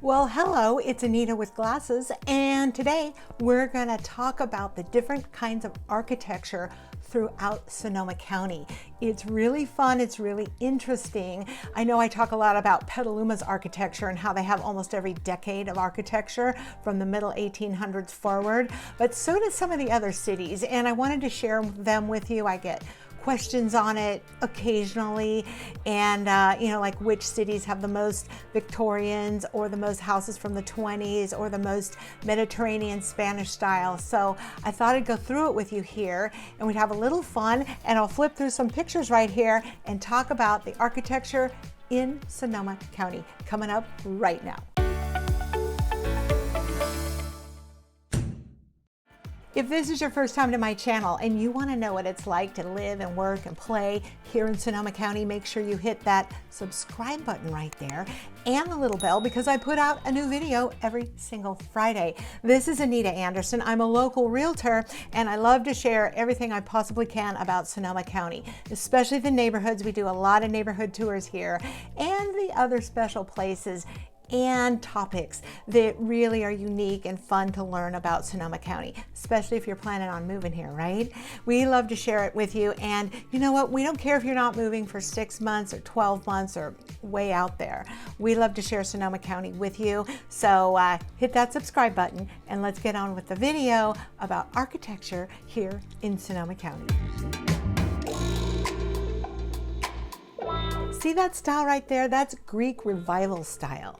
Well, hello, it's Anita with glasses, and today we're going to talk about the different kinds of architecture throughout Sonoma County. It's really fun, it's really interesting. I know I talk a lot about Petaluma's architecture and how they have almost every decade of architecture from the middle 1800s forward, but so do some of the other cities, and I wanted to share them with you. I get questions on it occasionally, and like which cities have the most Victorians or the most houses from the 20s or the most Mediterranean Spanish style. So I thought I'd go through it with you here and we'd have a little fun, and I'll flip through some pictures right here and talk about the architecture in Sonoma County coming up right now. If this is your first time to my channel and you want to know what it's like to live and work and play here in Sonoma County, make sure you hit that subscribe button right there and the little bell, because I put out a new video every single Friday. This is Anita Anderson. I'm a local realtor and I love to share everything I possibly can about Sonoma County, especially the neighborhoods. We do a lot of neighborhood tours here and the other special places and topics that really are unique and fun to learn about Sonoma County, especially if you're planning on moving here, right? We love to share it with you, and you know what? We don't care if you're not moving for 6 months or 12 months or way out there. We love to share Sonoma County with you, so hit that subscribe button and let's get on with the video about architecture here in Sonoma County. See that style right there? That's Greek Revival style.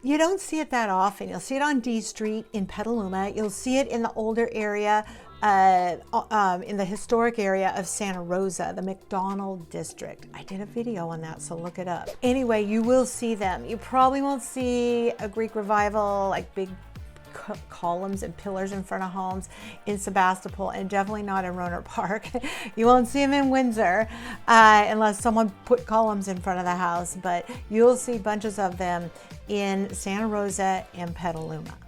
You don't see it that often. You'll see it on D Street in Petaluma. You'll see it in the older area, in the historic area of Santa Rosa, the McDonald district. I did a video on that, so look it up. Anyway, you will see them. You probably won't see a Greek Revival, like big columns and pillars in front of homes in Sebastopol, and definitely not in Rohnert Park. You won't see them in Windsor unless someone put columns in front of the house, but you'll see bunches of them in Santa Rosa and Petaluma.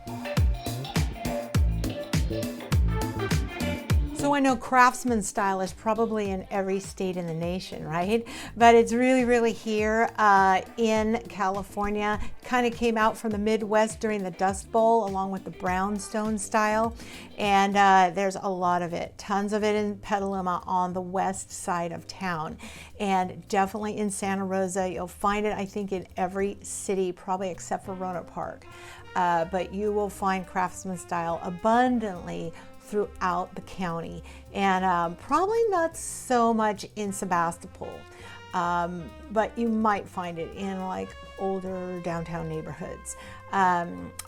So I know craftsman style is probably in every state in the nation, right? But it's really here in California. Kind of came out from the Midwest during the Dust Bowl along with the brownstone style. And there's a lot of it, tons of it in Petaluma on the west side of town. And definitely in Santa Rosa, you'll find it, I think, in every city, probably except for Rohnert Park. But you will find craftsman style abundantly throughout the county, and probably not so much in Sebastopol, but you might find it in like older downtown neighborhoods,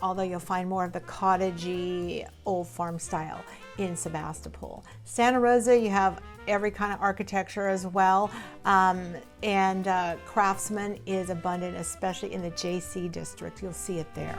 although you'll find more of the cottagey old farm style in Sebastopol. Santa Rosa, you have every kind of architecture as well, and craftsman is abundant, especially in the JC district. You'll see it there.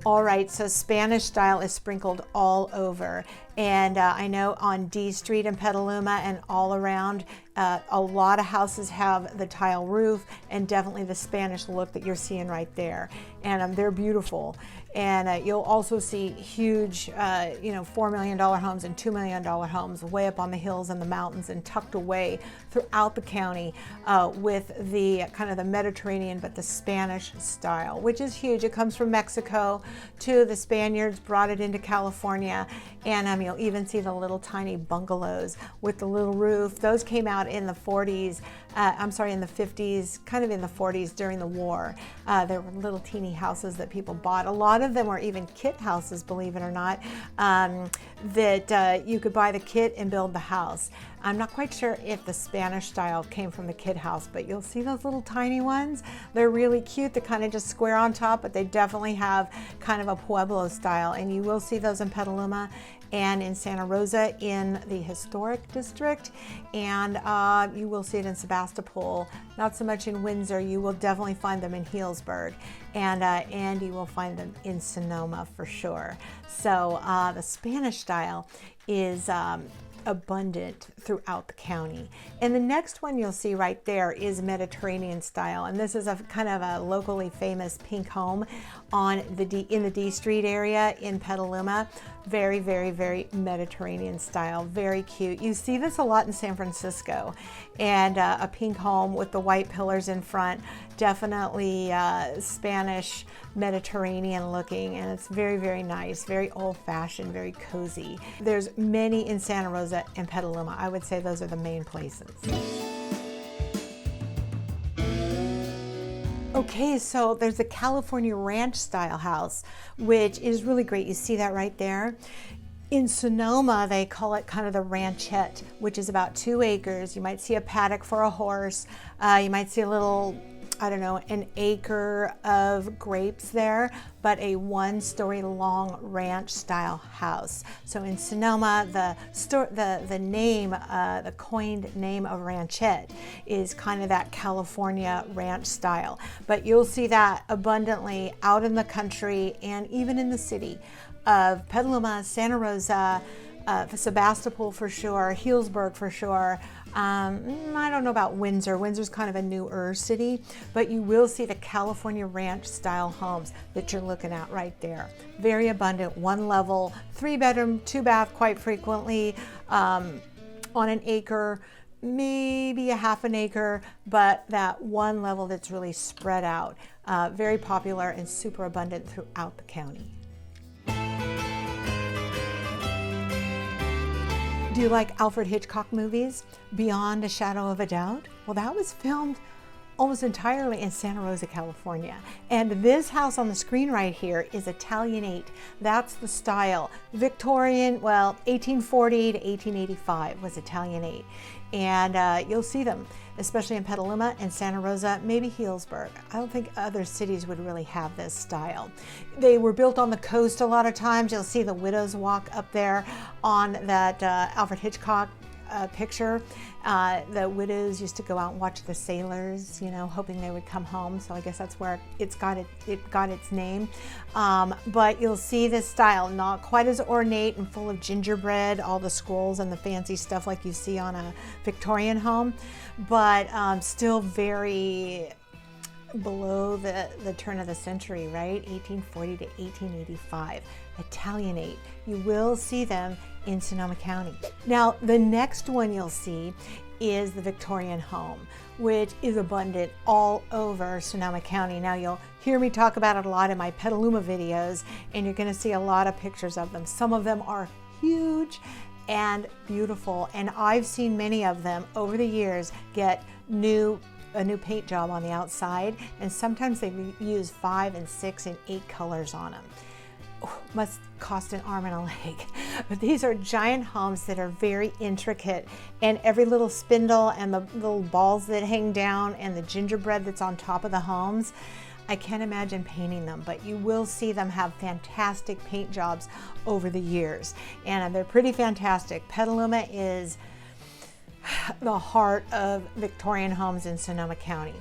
All right, so Spanish style is sprinkled all over, and I know on D Street in Petaluma and all around, a lot of houses have the tile roof and definitely the Spanish look that you're seeing right there, and they're beautiful. And you'll also see huge, $4 million homes and $2 million homes way up on the hills and the mountains and tucked away throughout the county with the kind of the Mediterranean but the Spanish style, which is huge. It comes from Mexico to the Spaniards, brought it into California, and you'll even see the little tiny bungalows with the little roof. Those came out in the 40s, in the 50s, kind of in the 40s during the war. There were little teeny houses that people bought. A lot of them were even kit houses, believe it or not, that you could buy the kit and build the house. I'm not quite sure if the Spanish style came from the kit house, but you'll see those little tiny ones. They're really cute. They're kind of just square on top, but they definitely have kind of a Pueblo style, and you will see those in Petaluma and in Santa Rosa in the historic district, and you will see it in Sebastopol, not so much in Windsor. You will definitely find them in Healdsburg, and you will find them in Sonoma for sure. So the Spanish style is abundant throughout the county. And the next one you'll see right there is Mediterranean style, and this is a kind of a locally famous pink home on in the D Street area in Petaluma. Very, very, very Mediterranean style, very cute. You see this a lot in San Francisco, and a pink home with the white pillars in front, definitely Spanish Mediterranean looking, and it's very, very nice, very old-fashioned, very cozy. There's many in Santa Rosa and Petaluma. I would say those are the main places. Okay, so there's a California ranch style house, which is really great. You see that right there? In Sonoma, they call it kind of the ranchette, which is about 2 acres. You might see a paddock for a horse. You might see a little, I don't know, an acre of grapes there, but a 1-story long ranch style house. So in Sonoma, the name, the coined name of ranchette is kind of that California ranch style. But you'll see that abundantly out in the country and even in the city of Petaluma, Santa Rosa, Sebastopol for sure, Healdsburg for sure. I don't know about Windsor. Windsor's kind of a newer city, but you will see the California ranch style homes that you're looking at right there. Very abundant, 1 level, 3-bedroom, 2-bath quite frequently, on an acre, maybe a half an acre, but that 1 level that's really spread out. Very popular and super abundant throughout the county. Do you like Alfred Hitchcock movies? Beyond a Shadow of a Doubt? Well, that was filmed almost entirely in Santa Rosa, California. And this house on the screen right here is Italianate. That's the style. Victorian, well, 1840 to 1885 was Italianate. And you'll see them, especially in Petaluma and Santa Rosa, maybe Healdsburg. I don't think other cities would really have this style. They were built on the coast a lot of times. You'll see the Widow's Walk up there on that Alfred Hitchcock picture. The widows used to go out and watch the sailors, you know, hoping they would come home. So I guess that's where it got its name. But you'll see this style, not quite as ornate and full of gingerbread, all the scrolls and the fancy stuff like you see on a Victorian home, but still very below the turn of the century, right? 1840 to 1885. Italianate. You will see them in Sonoma County. Now, the next one you'll see is the Victorian home, which is abundant all over Sonoma County. Now, you'll hear me talk about it a lot in my Petaluma videos, and you're going to see a lot of pictures of them. Some of them are huge and beautiful, and I've seen many of them over the years get a new paint job on the outside, and sometimes they use 5 and 6 and 8 colors on them. Must cost an arm and a leg. But these are giant homes that are very intricate, and every little spindle and the little balls that hang down and the gingerbread that's on top of the homes, I can't imagine painting them, but you will see them have fantastic paint jobs over the years, and they're pretty fantastic. Petaluma is the heart of Victorian homes in Sonoma County.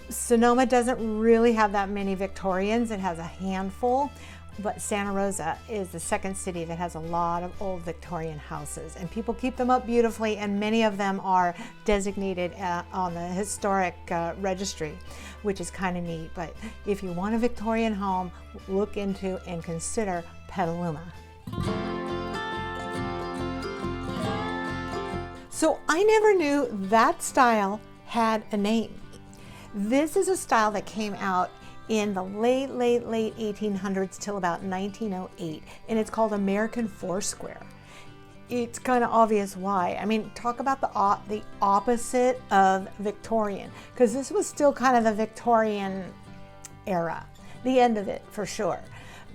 Sonoma doesn't really have that many Victorians. It has a handful, but Santa Rosa is the second city that has a lot of old Victorian houses, and people keep them up beautifully, and many of them are designated on the historic registry, which is kind of neat. But if you want a Victorian home, look into and consider Petaluma. So I never knew that style had a name. This is a style that came out in the late 1800s till about 1908, and it's called American Foursquare. It's kind of obvious why. I mean, talk about the opposite of Victorian, because this was still kind of the Victorian era, the end of it for sure.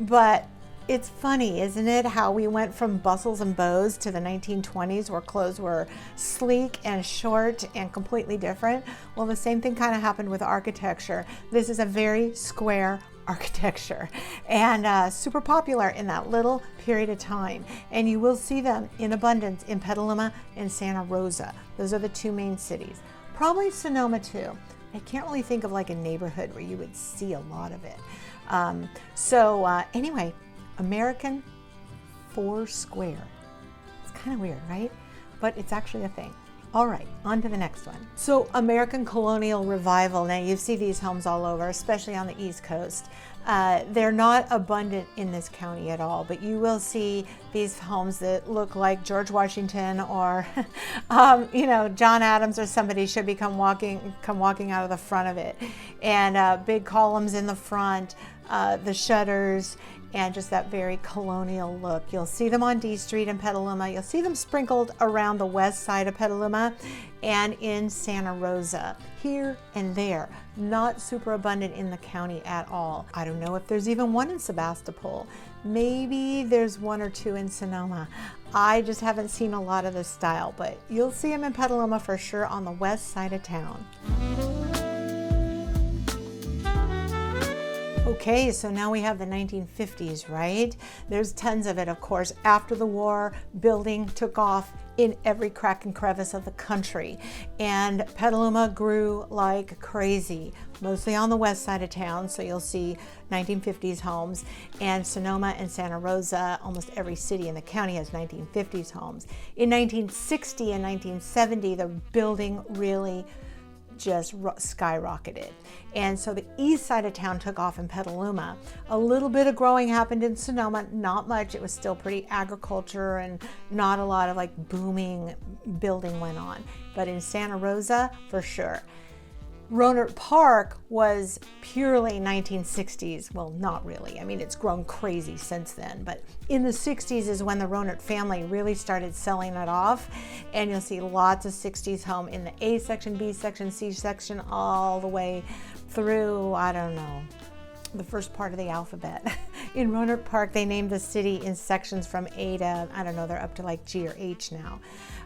But it's funny, isn't it, how we went from bustles and bows to the 1920s where clothes were sleek and short and completely different. Well, the same thing kind of happened with architecture. This is a very square architecture and super popular in that little period of time. And you will see them in abundance in Petaluma and Santa Rosa. Those are the 2 main cities. Probably Sonoma too. I can't really think of like a neighborhood where you would see a lot of it. Anyway, American Foursquare. It's Kind of weird, right? But it's actually a thing. All right, on to the next one. So American colonial revival. Now you see these homes all over, especially on the East Coast. They're not abundant in this county at all, but you will see these homes that look like George Washington or, you know, John Adams or somebody should be come walking out of the front of it. And big columns in the front, the shutters, and just that very colonial look. You'll see them on D Street in Petaluma. You'll see them sprinkled around the west side of Petaluma and in Santa Rosa, here and there. Not super abundant in the county at all. I don't know if there's even one in Sebastopol. Maybe there's one or two in Sonoma. I just haven't seen a lot of this style, but you'll see them in Petaluma for sure on the west side of town. Okay, so now we have the 1950s, right? There's tons of it, of course. After the war, building took off in every crack and crevice of the country. And Petaluma grew like crazy, mostly on the west side of town. So you'll see 1950s homes. And Sonoma and Santa Rosa, almost every city in the county has 1950s homes. In 1960 and 1970, the building really just skyrocketed. And so the east side of town took off in Petaluma. A little bit of growing happened in Sonoma, not much. It was still pretty agriculture and not a lot of like booming building went on. But in Santa Rosa, for sure. Rohnert Park was purely 1960s. Well, not really. I mean, it's grown crazy since then. But in the 60s is when the Rohnert family really started selling it off. And you'll see lots of 60s home in the A section, B section, C section, all the way through, I don't know, the first part of the alphabet. In Rohnert Park, they named the city in sections from A to, I don't know, they're up to like G or H now.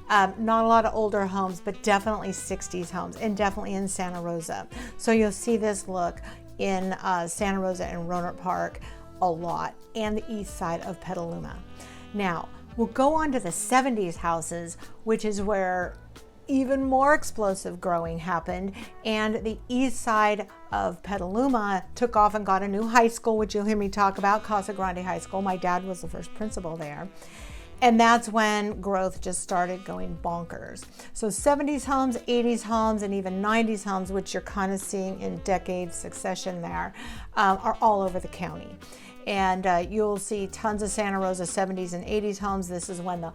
Not a lot of older homes, but definitely 60s homes, and definitely in Santa Rosa. So you'll see this look in Santa Rosa and Rohnert Park a lot, and the east side of Petaluma. Now, we'll go on to the 70s houses, which is where even more explosive growing happened, and the east side of Petaluma took off and got a new high school, which you'll hear me talk about, Casa Grande High School. My dad was the first principal there. And that's when growth just started going bonkers. So 70s homes, 80s homes, and even 90s homes, which you're kind of seeing in decade succession there, are all over the county. And you'll see tons of Santa Rosa 70s and 80s homes. This is when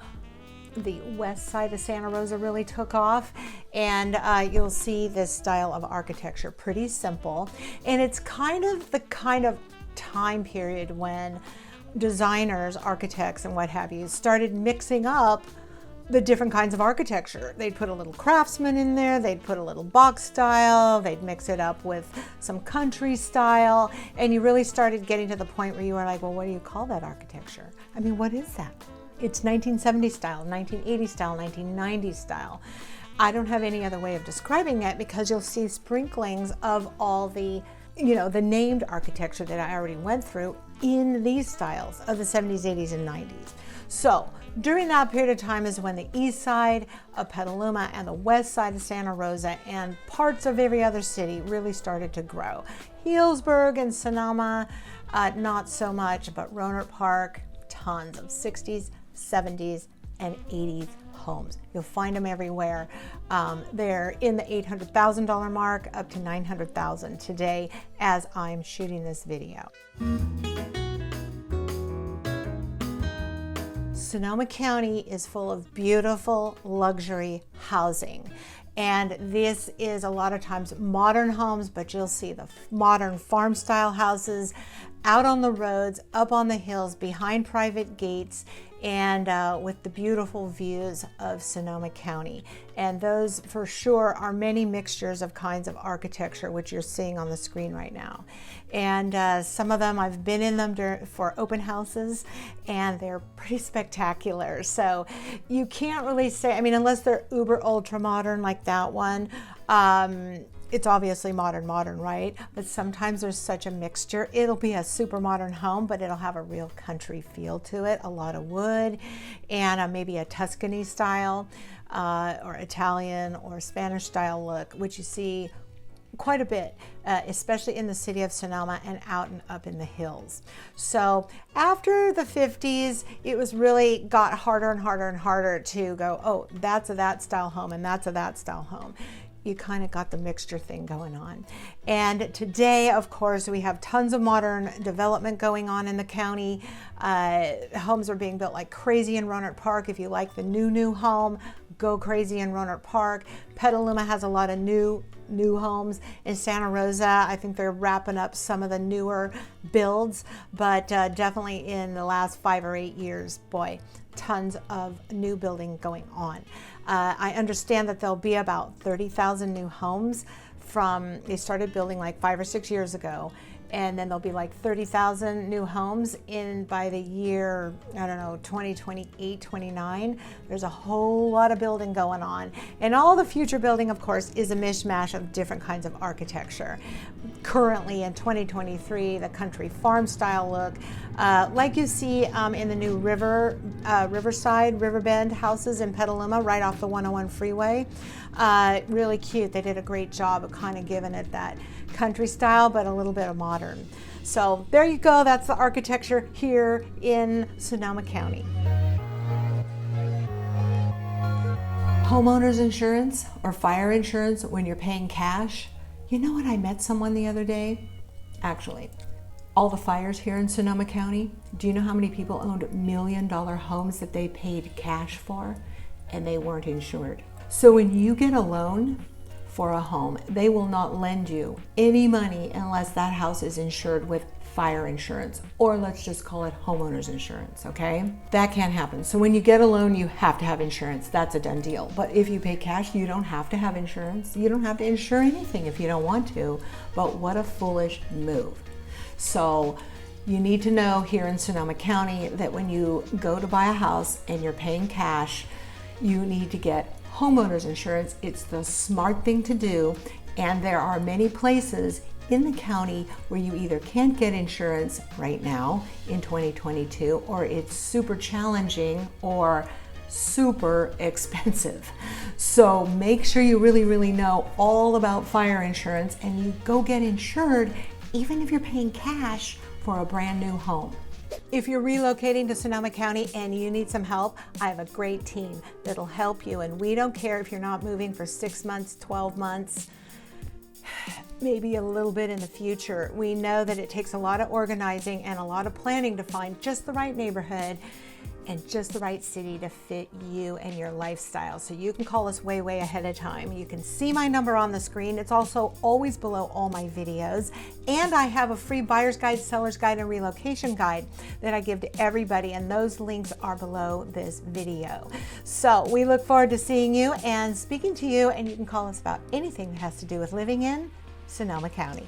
the west side of Santa Rosa really took off. And you'll see this style of architecture, pretty simple. And it's kind of the kind of time period when designers, architects, and what have you started mixing up the different kinds of architecture. They'd put a little craftsman in there, they'd put a little box style, they'd mix it up with some country style, and you really started getting to the point where you were like, well, what do you call that architecture? I mean, what is that? It's 1970 style, 1980 style, 1990 style. I don't have any other way of describing it because you'll see sprinklings of all the, you know, the named architecture that I already went through in these styles of the 70s, 80s, and 90s. So during that period of time is when the east side of Petaluma and the west side of Santa Rosa and parts of every other city really started to grow. Healdsburg and Sonoma, not so much, but Rohnert Park, tons of 60s, 70s, and 80s homes. You'll find them everywhere. They're in the $800,000 mark up to $900,000 today as I'm shooting this video. Sonoma County is full of beautiful luxury housing. And this is a lot of times modern homes, but you'll see the modern farm style houses out on the roads, up on the hills, behind private gates, and with the beautiful views of Sonoma County. And those for sure are many mixtures of kinds of architecture, which you're seeing on the screen right now. And some of them, I've been in them for open houses, and they're pretty spectacular. So you can't really say, I mean, unless they're uber ultra modern like that one, it's obviously modern, right? But sometimes there's such a mixture. It'll be a super modern home, but it'll have a real country feel to it, a lot of wood, and maybe a Tuscany style, or Italian or Spanish style look, which you see quite a bit, especially in the city of Sonoma and out and up in the hills. So after the 50s, it was really got harder and harder and harder to go, oh, that's a that style home and that's a that style home. You kind of got the mixture thing going on. And today, of course, we have tons of modern development going on in the county. Homes are being built like crazy in Rohnert Park. If you like the new home, go crazy in Rohnert Park. Petaluma has a lot of new homes. In Santa Rosa, I think they're wrapping up some of the newer builds, but definitely in the last 5 or 8 years, boy, tons of new building going on. I understand that there'll be about 30,000 new homes they started building like 5 or 6 years ago. And then there'll be like 30,000 new homes by the year, I don't know, 2028, 29. There's a whole lot of building going on. And all the future building, of course, is a mishmash of different kinds of architecture. Currently in 2023, the country farm style look, like you see in the new Riverbend houses in Petaluma, right off the 101 freeway. Really cute. They did a great job of kind of giving it that country style, but a little bit of modern. So there you go. That's the architecture here in Sonoma County. Homeowners insurance or fire insurance when you're paying cash. You know what? I met someone the other day. Actually, all the fires here in Sonoma County. Do you know how many people owned $1 million homes that they paid cash for and they weren't insured? So when you get a loan for a home, they will not lend you any money unless that house is insured with fire insurance, or let's just call it homeowners insurance, okay? That can't happen. So when you get a loan, you have to have insurance. That's a done deal. But if you pay cash, you don't have to have insurance. You don't have to insure anything if you don't want to. But what a foolish move. So you need to know here in Sonoma County that when you go to buy a house and you're paying cash, you need to get homeowners insurance. It's the smart thing to do, and there are many places in the county where you either can't get insurance right now in 2022, or it's super challenging or super expensive. So make sure you really know all about fire insurance and you go get insured even if you're paying cash for a brand new home. If you're relocating to Sonoma County and you need some help, I have a great team that'll help you. And we don't care if you're not moving for 6 months, 12 months, maybe a little bit in the future. We know that it takes a lot of organizing and a lot of planning to find just the right neighborhood and just the right city to fit you and your lifestyle. So you can call us way ahead of time. You can see my number on the screen. It's also always below all my videos. And I have a free buyer's guide, seller's guide, and relocation guide that I give to everybody. And those links are below this video. So we look forward to seeing you and speaking to you. And you can call us about anything that has to do with living in Sonoma County.